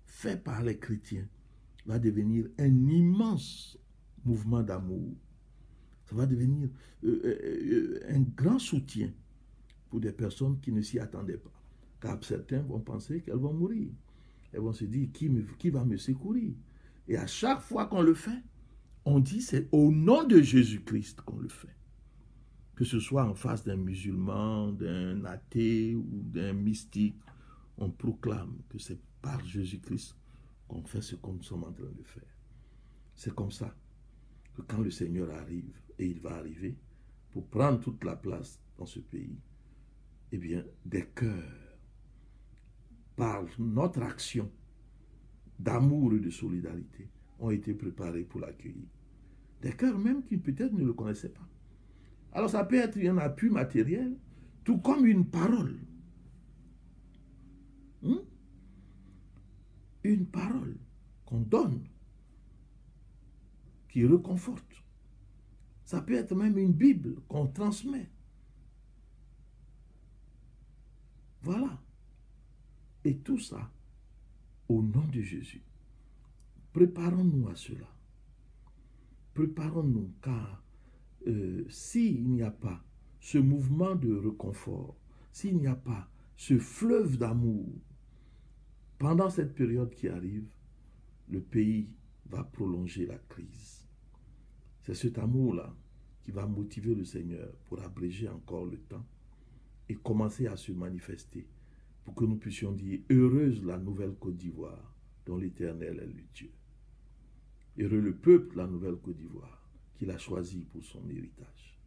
fait par les chrétiens, va devenir un immense mouvement d'amour. Ça va devenir un grand soutien pour des personnes qui ne s'y attendaient pas. Car certains vont penser qu'elles vont mourir. Elles vont se dire, qui va me secourir? Et à chaque fois qu'on le fait, on dit c'est au nom de Jésus-Christ qu'on le fait. Que ce soit en face d'un musulman, d'un athée ou d'un mystique, on proclame que c'est par Jésus-Christ qu'on fait ce que nous sommes en train de faire. C'est comme ça que quand le Seigneur arrive, et il va arriver, pour prendre toute la place dans ce pays, eh bien, des cœurs, par notre action d'amour et de solidarité, ont été préparés pour l'accueillir. Des cœurs même qui peut-être ne le connaissaient pas. Alors ça peut être un appui matériel, tout comme une parole. Une parole qu'on donne, qui réconforte. Ça peut être même une Bible qu'on transmet. Voilà. Et tout ça, au nom de Jésus. Préparons-nous à cela. Préparons-nous, car s'il n'y a pas ce mouvement de réconfort, s'il n'y a pas ce fleuve d'amour, pendant cette période qui arrive, le pays va prolonger la crise. C'est cet amour-là qui va motiver le Seigneur pour abréger encore le temps et commencer à se manifester pour que nous puissions dire « Heureuse la nouvelle Côte d'Ivoire dont l'Éternel est le Dieu. Heureux le peuple, la nouvelle Côte d'Ivoire, qu'il a choisi pour son héritage. »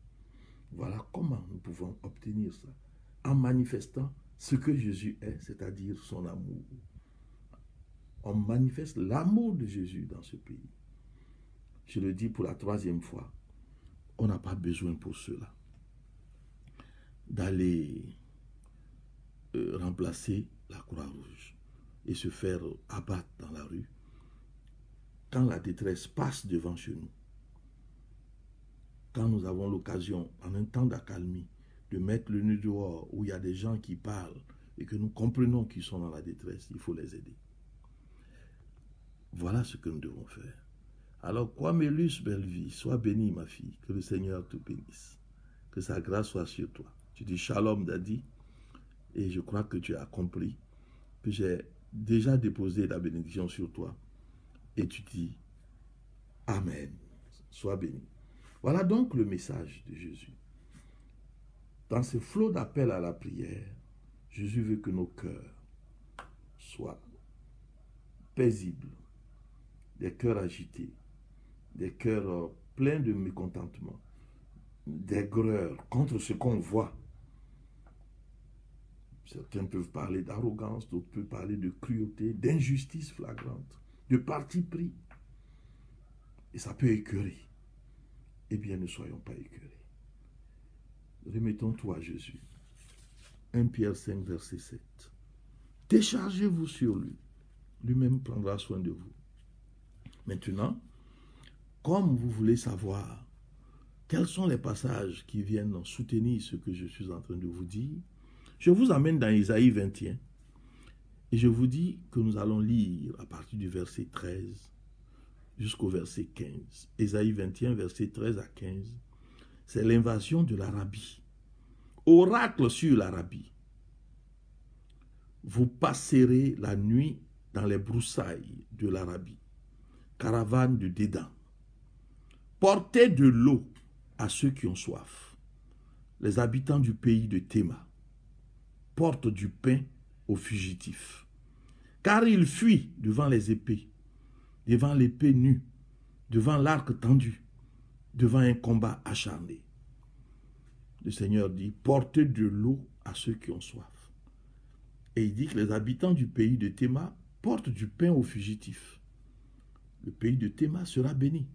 Voilà comment nous pouvons obtenir ça, en manifestant ce que Jésus est, c'est-à-dire son amour. On manifeste l'amour de Jésus dans ce pays. Je le dis pour la 3e fois, on n'a pas besoin pour cela d'aller remplacer la Croix-Rouge et se faire abattre dans la rue quand la détresse passe devant chez nous. Quand nous avons l'occasion, en un temps d'accalmie, de mettre le nez dehors où il y a des gens qui parlent et que nous comprenons qu'ils sont dans la détresse, il faut les aider. Voilà ce que nous devons faire. Alors, Kwamelus, belle vie, sois bénie, ma fille, que le Seigneur te bénisse, que sa grâce soit sur toi. Tu dis Shalom, Daddy, et je crois que tu as compris que j'ai déjà déposé la bénédiction sur toi, et tu dis Amen, sois béni. Voilà donc le message de Jésus. Dans ce flot d'appel à la prière, Jésus veut que nos cœurs soient paisibles, des cœurs agités, des cœurs pleins de mécontentement, d'aigreur contre ce qu'on voit. Certains peuvent parler d'arrogance, d'autres peuvent parler de cruauté, d'injustice flagrante, de parti pris. Et ça peut écœurer. Eh bien, ne soyons pas écœurés. Remettons-toi à Jésus. 1 Pierre 5, verset 7. Déchargez-vous sur lui. Lui-même prendra soin de vous. Maintenant, comme vous voulez savoir quels sont les passages qui viennent soutenir ce que je suis en train de vous dire, je vous amène dans Isaïe 21 et je vous dis que nous allons lire à partir du verset 13 jusqu'au verset 15. Isaïe 21, verset 13 à 15, c'est l'invasion de l'Arabie. Oracle sur l'Arabie. Vous passerez la nuit dans les broussailles de l'Arabie. caravane de Dédan. Portez de l'eau à ceux qui ont soif. Les habitants du pays de Théma portent du pain aux fugitifs. Car ils fuient devant les épées, devant l'épée nue, devant l'arc tendu, devant un combat acharné. Le Seigneur dit, portez de l'eau à ceux qui ont soif. Et il dit que les habitants du pays de Théma portent du pain aux fugitifs. Le pays de Théma sera béni.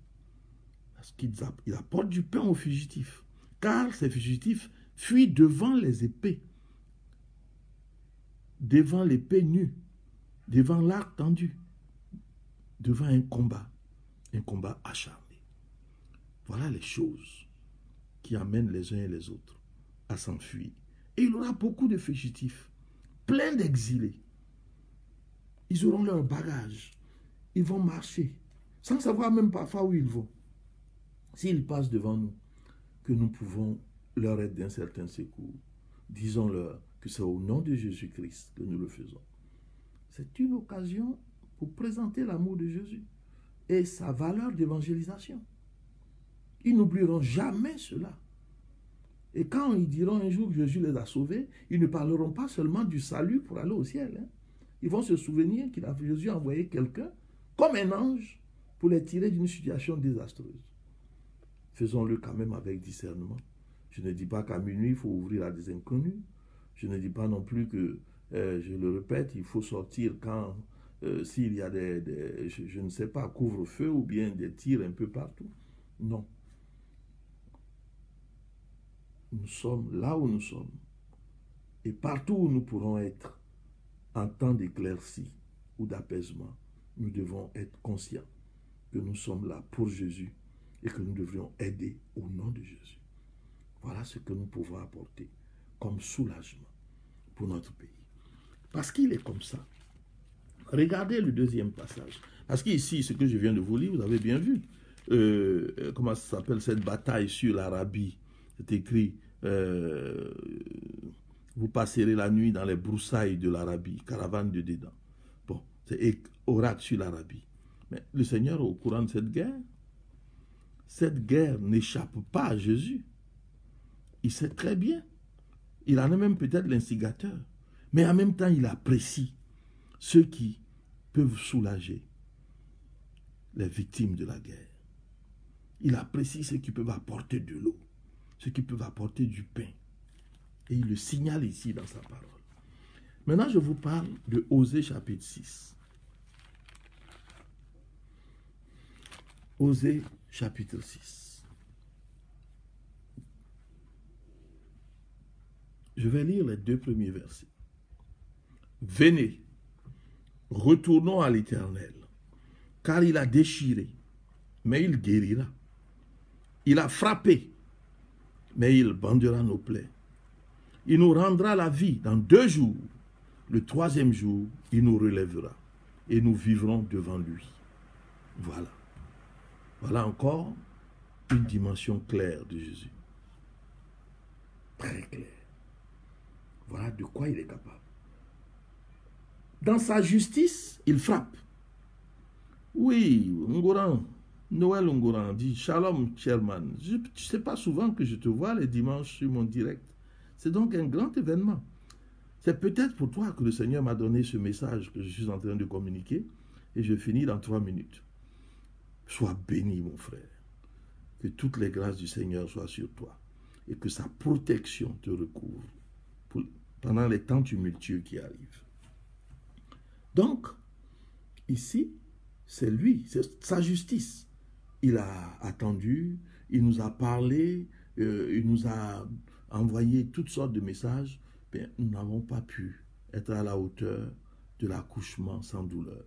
Parce qu'il apporte du pain aux fugitifs. Car ces fugitifs fuient devant les épées, devant l'épée nue, devant l'arc tendu, devant un combat acharné. Voilà les choses qui amènent les uns et les autres à s'enfuir. Et il y aura beaucoup de fugitifs, plein d'exilés. Ils auront leur bagage. Ils vont marcher, sans savoir même parfois où ils vont. S'ils passent devant nous, que nous pouvons leur être d'un certain secours, disons-leur que c'est au nom de Jésus-Christ que nous le faisons. C'est une occasion pour présenter l'amour de Jésus et sa valeur d'évangélisation. Ils n'oublieront jamais cela. Et quand ils diront un jour que Jésus les a sauvés, ils ne parleront pas seulement du salut pour aller au ciel. Ils vont se souvenir que Jésus a envoyé quelqu'un comme un ange pour les tirer d'une situation désastreuse. Faisons-le quand même avec discernement. Je ne dis pas qu'à minuit, il faut ouvrir à des inconnus. Je ne dis pas non plus que, je le répète, il faut sortir quand, s'il y a je ne sais pas, couvre-feu ou bien des tirs un peu partout. Non. Nous sommes là où nous sommes. Et partout où nous pourrons être, en temps d'éclaircie ou d'apaisement, nous devons être conscients que nous sommes là pour Jésus et que nous devrions aider au nom de Jésus. Voilà ce que nous pouvons apporter comme soulagement pour notre pays. Parce qu'il est comme ça. Regardez le deuxième passage. Parce qu'ici, ce que je viens de vous lire, vous avez bien vu. Comment ça s'appelle cette bataille sur l'Arabie? C'est écrit, vous passerez la nuit dans les broussailles de l'Arabie, caravane de Dédan. Bon, c'est oracle sur l'Arabie. Mais le Seigneur est au courant de cette guerre. Cette guerre n'échappe pas à Jésus. Il sait très bien. Il en est même peut-être l'instigateur. Mais en même temps, il apprécie ceux qui peuvent soulager les victimes de la guerre. Il apprécie ceux qui peuvent apporter de l'eau, ceux qui peuvent apporter du pain. Et il le signale ici dans sa parole. Maintenant, je vous parle de Osée chapitre 6. Osée chapitre 6. Je vais lire les 2 premiers versets. Venez, retournons à l'Éternel, car il a déchiré, mais il guérira. Il a frappé, mais il bandera nos plaies. Il nous rendra la vie dans 2 jours. Le 3e jour, il nous relèvera et nous vivrons devant lui. Voilà. Voilà encore une dimension claire de Jésus. Très claire. Voilà de quoi il est capable. Dans sa justice, il frappe. Oui, Ngoran, Noël Ngoran dit, Shalom, Sherman. Je ne sais pas souvent que je te vois les dimanches sur mon direct. C'est donc un grand événement. C'est peut-être pour toi que le Seigneur m'a donné ce message que je suis en train de communiquer et je finis dans 3 minutes. Sois béni, mon frère. Que toutes les grâces du Seigneur soient sur toi et que sa protection te recouvre pendant les temps tumultueux qui arrivent. Donc, ici, c'est lui, c'est sa justice. Il a attendu, il nous a parlé, il nous a envoyé toutes sortes de messages, mais nous n'avons pas pu être à la hauteur de l'accouchement sans douleur.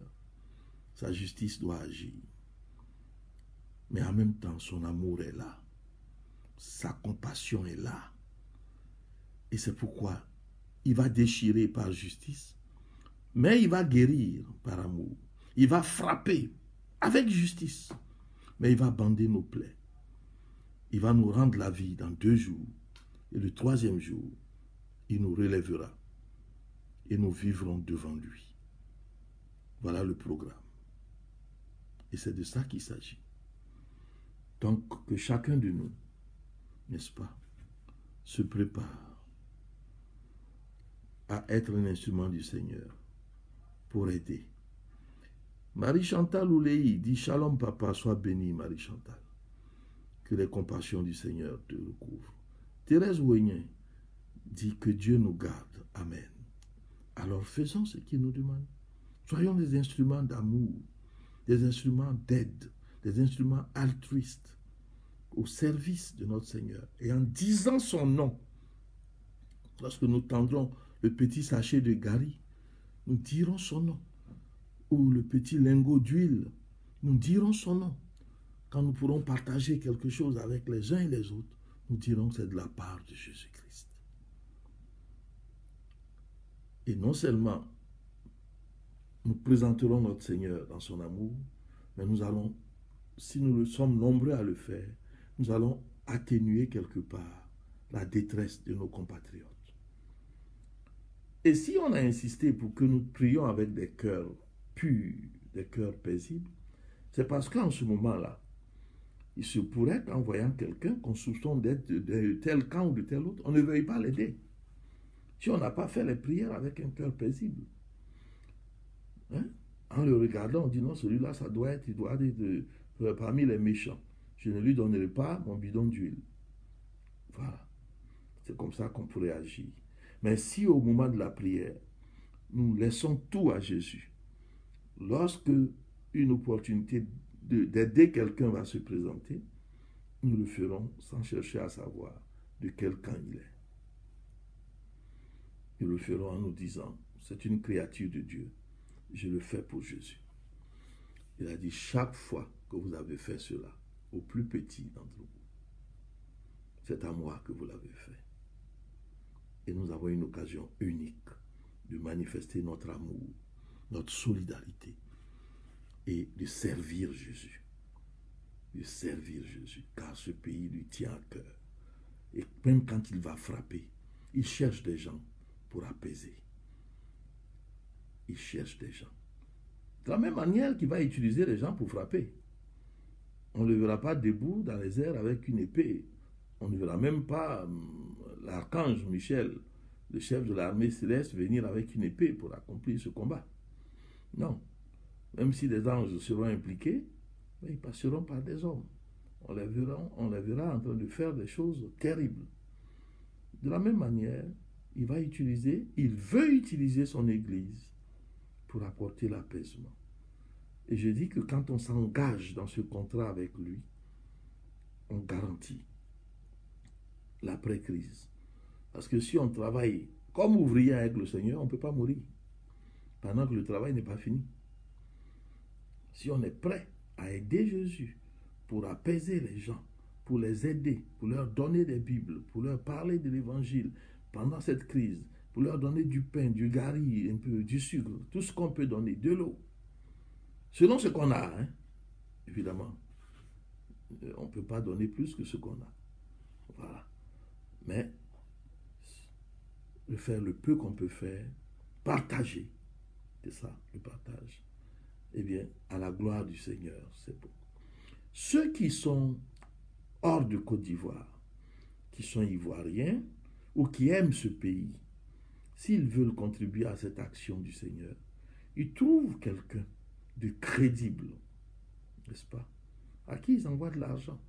Sa justice doit agir. Mais en même temps, son amour est là. Sa compassion est là. Et c'est pourquoi il va déchirer par justice, mais il va guérir par amour. Il va frapper avec justice, mais il va bander nos plaies. Il va nous rendre la vie dans 2 jours. Et le 3e jour, il nous relèvera. Et nous vivrons devant lui. Voilà le programme. Et c'est de ça qu'il s'agit. Donc, que chacun de nous, n'est-ce pas, se prépare à être un instrument du Seigneur pour aider. Marie-Chantal Oulei dit « Shalom papa, sois béni Marie-Chantal. Que les compassions du Seigneur te recouvrent. » Thérèse Ouignan dit « Que Dieu nous garde. Amen. » Alors faisons ce qu'il nous demande. Soyons des instruments d'amour, des instruments d'aide, des instruments altruistes au service de notre Seigneur. Et en disant son nom, lorsque nous tendrons le petit sachet de Gary, nous dirons son nom. Ou le petit lingot d'huile, nous dirons son nom. Quand nous pourrons partager quelque chose avec les uns et les autres, nous dirons que c'est de la part de Jésus-Christ. Et non seulement nous présenterons notre Seigneur dans son amour, mais nous allons, si nous sommes nombreux à le faire, nous allons atténuer quelque part la détresse de nos compatriotes. Et si on a insisté pour que nous prions avec des cœurs purs, des cœurs paisibles, c'est parce qu'en ce moment-là, il se pourrait qu'en voyant quelqu'un qu'on soupçonne d'être de tel camp ou de tel autre, on ne veuille pas l'aider. Si on n'a pas fait les prières avec un cœur paisible. Hein? En le regardant, on dit non, celui-là, ça doit être, il doit être parmi les méchants. Je ne lui donnerai pas mon bidon d'huile. Voilà. C'est comme ça qu'on pourrait agir. Mais si au moment de la prière, nous laissons tout à Jésus, lorsque une opportunité d'aider quelqu'un va se présenter, nous le ferons sans chercher à savoir de quel camp il est. Nous le ferons en nous disant, c'est une créature de Dieu, je le fais pour Jésus. Il a dit, chaque fois que vous avez fait cela, au plus petit d'entre vous, c'est à moi que vous l'avez fait. Et nous avons une occasion unique de manifester notre amour, notre solidarité et de servir Jésus. De servir Jésus, car ce pays lui tient à cœur. Et même quand il va frapper, il cherche des gens pour apaiser. Il cherche des gens. De la même manière qu'il va utiliser les gens pour frapper. On ne le verra pas debout dans les airs avec une épée. On ne verra même pas l'archange Michel, le chef de l'armée céleste, venir avec une épée pour accomplir ce combat. Non. Même si les anges seront impliqués, mais ils passeront par des hommes. On les verra en train de faire des choses terribles. De la même manière, il veut utiliser son Église pour apporter l'apaisement. Et je dis que quand on s'engage dans ce contrat avec lui, on garantit l'après-crise. Parce que si on travaille comme ouvrier avec le Seigneur, on ne peut pas mourir pendant que le travail n'est pas fini. Si on est prêt à aider Jésus pour apaiser les gens, pour les aider, pour leur donner des Bibles, pour leur parler de l'Évangile pendant cette crise, pour leur donner du pain, du gari, un peu, du sucre, tout ce qu'on peut donner, de l'eau, selon ce qu'on a, hein, évidemment. On ne peut pas donner plus que ce qu'on a. Voilà. Mais faire le peu qu'on peut faire, partager, c'est ça, le partage. Eh bien, à la gloire du Seigneur, c'est bon. Ceux qui sont hors de Côte d'Ivoire, qui sont ivoiriens ou qui aiment ce pays, s'ils veulent contribuer à cette action du Seigneur, ils trouvent quelqu'un de crédible, n'est-ce pas, à qui ils envoient de l'argent.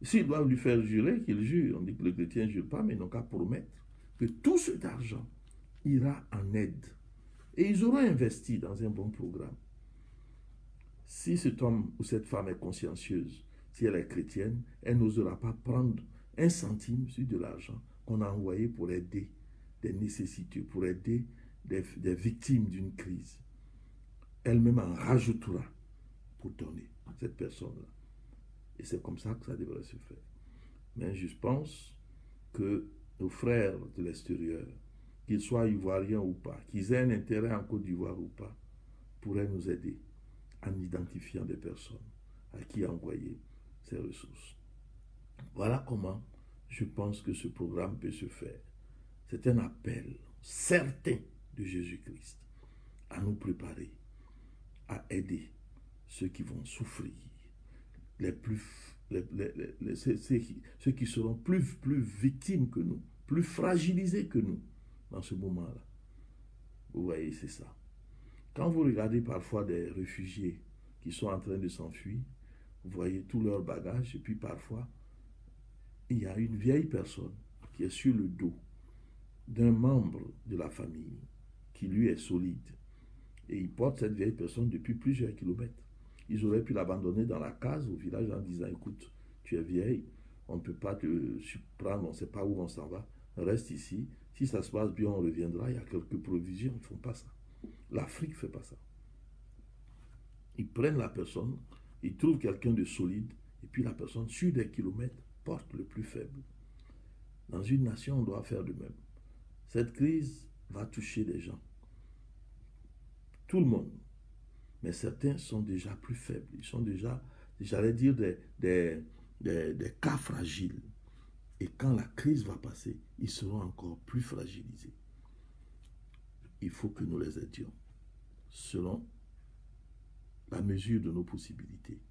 S'ils doivent lui faire jurer, qu'il jure. On dit que le chrétien ne jure pas, mais ils n'ont qu'à promettre que tout cet argent ira en aide. Et ils auront investi dans un bon programme. Si cet homme ou cette femme est consciencieuse, si elle est chrétienne, elle n'osera pas prendre un centime sur de l'argent qu'on a envoyé pour aider des nécessiteux, pour aider des victimes d'une crise. Elle-même en rajoutera pour donner à cette personne-là. Et c'est comme ça que ça devrait se faire. Mais je pense que nos frères de l'extérieur, qu'ils soient ivoiriens ou pas, qu'ils aient un intérêt en Côte d'Ivoire ou pas, pourraient nous aider en identifiant des personnes à qui envoyer ces ressources. Voilà comment je pense que ce programme peut se faire. C'est un appel certain de Jésus-Christ à nous préparer, à aider ceux qui vont souffrir, ceux qui seront plus victimes que nous, plus fragilisés que nous dans ce moment-là. Vous voyez, c'est ça. Quand vous regardez parfois des réfugiés qui sont en train de s'enfuir, vous voyez tous leurs bagages, et puis parfois, il y a une vieille personne qui est sur le dos d'un membre de la famille qui lui est solide. Et il porte cette vieille personne depuis plusieurs kilomètres. Ils auraient pu l'abandonner dans la case au village en disant, écoute, tu es vieille, on ne peut pas te prendre, on ne sait pas où on s'en va, reste ici. Si ça se passe bien, on reviendra, il y a quelques provisions, ils ne font pas ça. L'Afrique ne fait pas ça. Ils prennent la personne, ils trouvent quelqu'un de solide, et puis la personne, sur des kilomètres, porte le plus faible. Dans une nation, on doit faire de même. Cette crise va toucher des gens. Tout le monde. Mais certains sont déjà plus faibles. Ils sont déjà, j'allais dire, des cas fragiles. Et quand la crise va passer, ils seront encore plus fragilisés. Il faut que nous les aidions selon la mesure de nos possibilités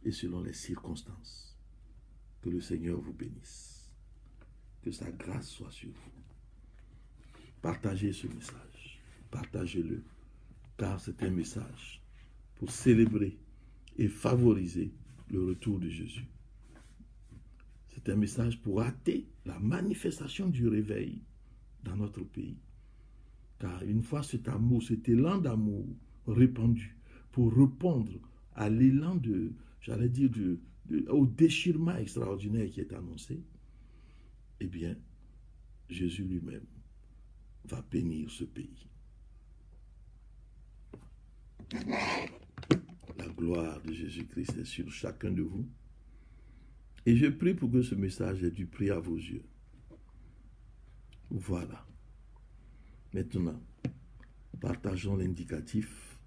et selon les circonstances. Que le Seigneur vous bénisse. Que sa grâce soit sur vous. Partagez ce message. Partagez-le. Car c'est un message pour célébrer et favoriser le retour de Jésus. C'est un message pour hâter la manifestation du réveil dans notre pays. Car une fois cet amour, cet élan d'amour répandu pour répondre à l'élan de, j'allais dire, au déchirement extraordinaire qui est annoncé, eh bien, Jésus lui-même va bénir ce pays. La gloire de Jésus-Christ est sur chacun de vous. Et je prie pour que ce message ait du prix à vos yeux. Voilà. Maintenant, partageons l'indicatif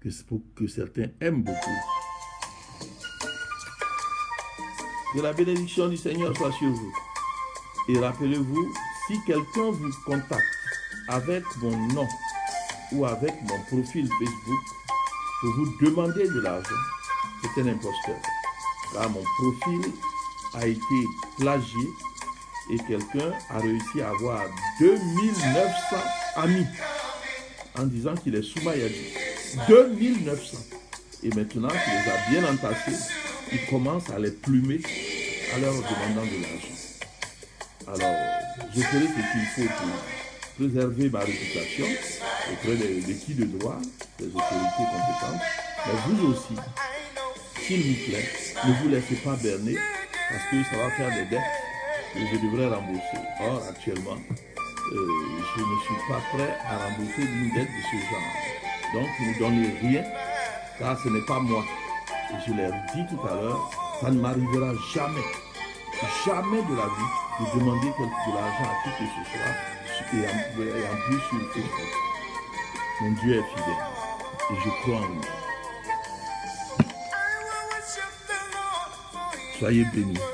que certains aiment beaucoup. Que la bénédiction du Seigneur soit sur vous. Et rappelez-vous, si quelqu'un vous contacte avec mon nom ou avec mon profil Facebook pour vous demander de l'argent, c'est un imposteur. Car mon profil a été plagié et quelqu'un a réussi à avoir 2900 amis en disant qu'il est Soumayadi. 2900. Et maintenant qu'il les a bien entassés, il commence à les plumer en leur demandant de l'argent. Alors, je ferai ce qu'il faut pour préserver ma réputation auprès des qui de droit, des autorités compétentes. Mais vous aussi, s'il vous plaît, ne vous laissez pas berner parce que ça va faire des dettes que je devrais rembourser. Or, actuellement, je ne suis pas prêt à rembourser une dette de ce genre. Donc, ne donnez rien, car ce n'est pas moi. Et je l'ai dit tout à l'heure, ça ne m'arrivera jamais, jamais de la vie, de demander de l'argent à qui que ce soit, et en plus sur Facebook. Mon Dieu est fidèle, et je crois en lui. Soyez bénis.